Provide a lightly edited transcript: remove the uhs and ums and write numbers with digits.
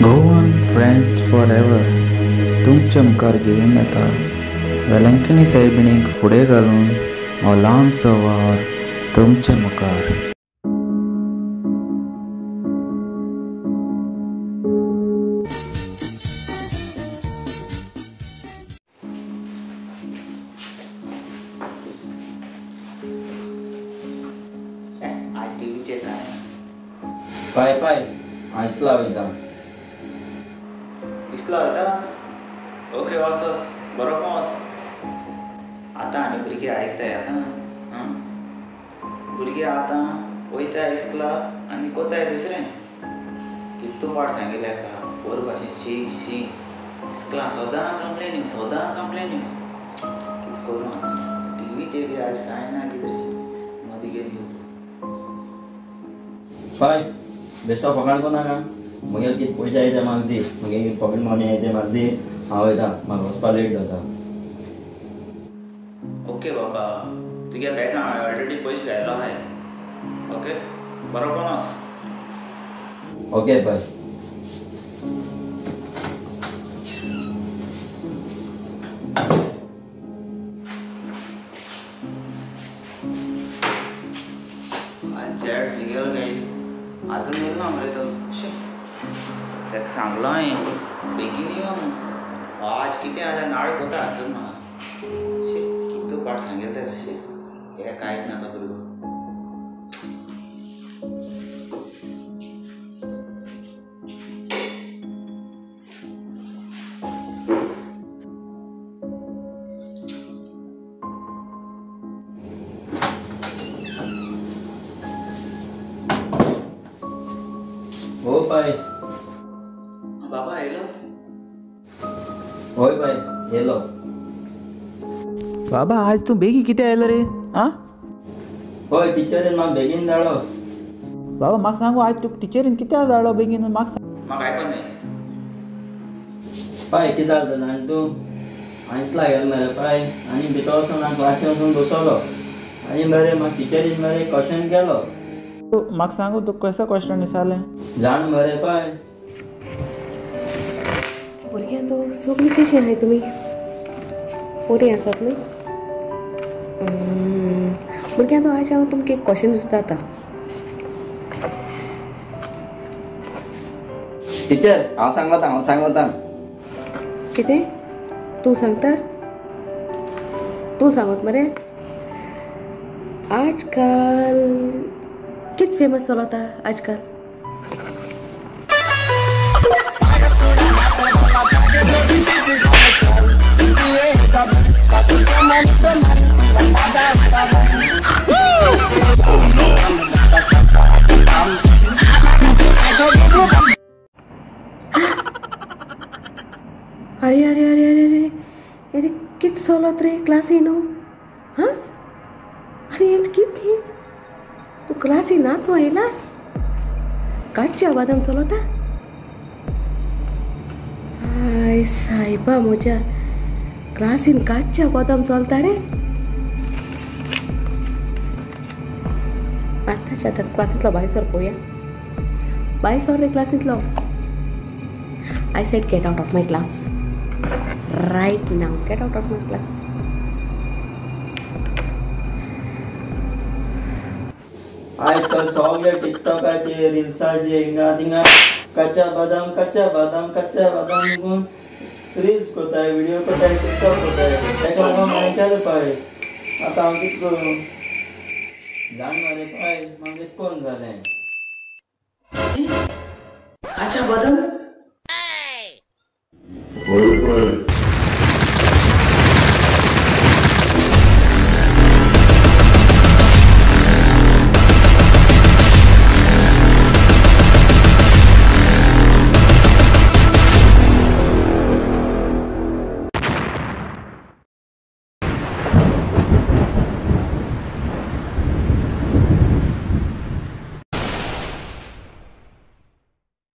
Go on friends for ever तुमच्या मुखार घेऊन येता वेलंकणी साहेबिणीक फुडें घालून हो ल्हानसो वार तुमच्या मुखार. आज टीव्हीचे काय पाय पाय आयसला वयता दिसला होता. ओके वचस बरो वच. आतां आनी भुरगे आयकताय आतां भुरगे आतां वयताय इस्कला आनी कोताय दुसरें. कितू पाट सांगिल्लें का बरो भाशेन शीक शीक इस्कला सदां कंप्लेनींग कितें करूं आतां. टीव्हीचे बी आज कांय ना कितें मदीं गे न्यूज पाय बेश्टो फकाण कोनाका. म्हगे कितें पयशे जाय ते म्हाका दी. म्हगे पॉकेट मनी जाय ते म्हाका दी. हांव वयता म्हाका वचपा लेट जाता. ओके बाबा तुगे बॅगां हांवें ऑलरेडी पयशे घायलो आहाय. ओके बरो कोण वच. ओके पाय. आज चॅट निघेल काय अजून येईल ना मरे तो. ताका सांगलो हांवें बेगीन यो म्हूण. आज कितें जाल्यार नाळ कोता आसत म्हाका. कितू पाट सांगेल ते कशें हें कांयच ना तो भुरगो. हो पाय. बाबा येयलो. होय पाय येयलो. बाबा आज तूं बेगी कितें आयलो रे? आं होय टिचरीन म्हाका बेगीन धाडलो. बाबा म्हाका सांगू आज तुका टिचरीन कित्याक धाडलो बेगीन म्हाका सांग. म्हाका आयकोन जाय. पाय कितें जालें जाणा तूं आयसला गेलो मरे पाय आनी भितर वचून हांव क्लासीन वचून बसलो आनी मरे म्हाका टिचरीन मरे क्वेश्चन केलो. म्हाका सांगू तुका कसो क्वेश्चन विचारलें? जाण मरे पाय. भुरग्यांक सगळीं कशीं आहाय तुमी? बरीं आसात न्ही? भुरग्यांक आज हांव तुमकां एक क्वेश्चन विचारता. टिचर हांव सांगता. कितें? तूं सांगता? तूं सांगत मरे. आजकाल कितें फेमस चलता आजकाल? अरे अरे अरे अरे अरे अरे कितें चलत रे क्लासीन? हां अरे हें कितें? तूं क्लासीन नाचो येयला? काच्या बादाम चलता? आय सायबा म्हज्या क्लासीन काच्या बादाम चलता रे? आतांच्या आतां क्लासींतलो भायर सर पळोवया. भायर सर रे क्लासींतलो. I said get out of my class right now. Get out of my class. आजकाल सगळे टिकटॉकाचे रिल्साचे हिंगा थिंगा कच्चा बदाम म्हणून रिल्स कोताय व्हिडिओ कोताय टिकटॉक कोताय. ताका लागून हांवें केलें पाय. आतां हांव कितें करूं? जाण मरे पाय म्हाका दिसकोन जालें. अच्छा बदम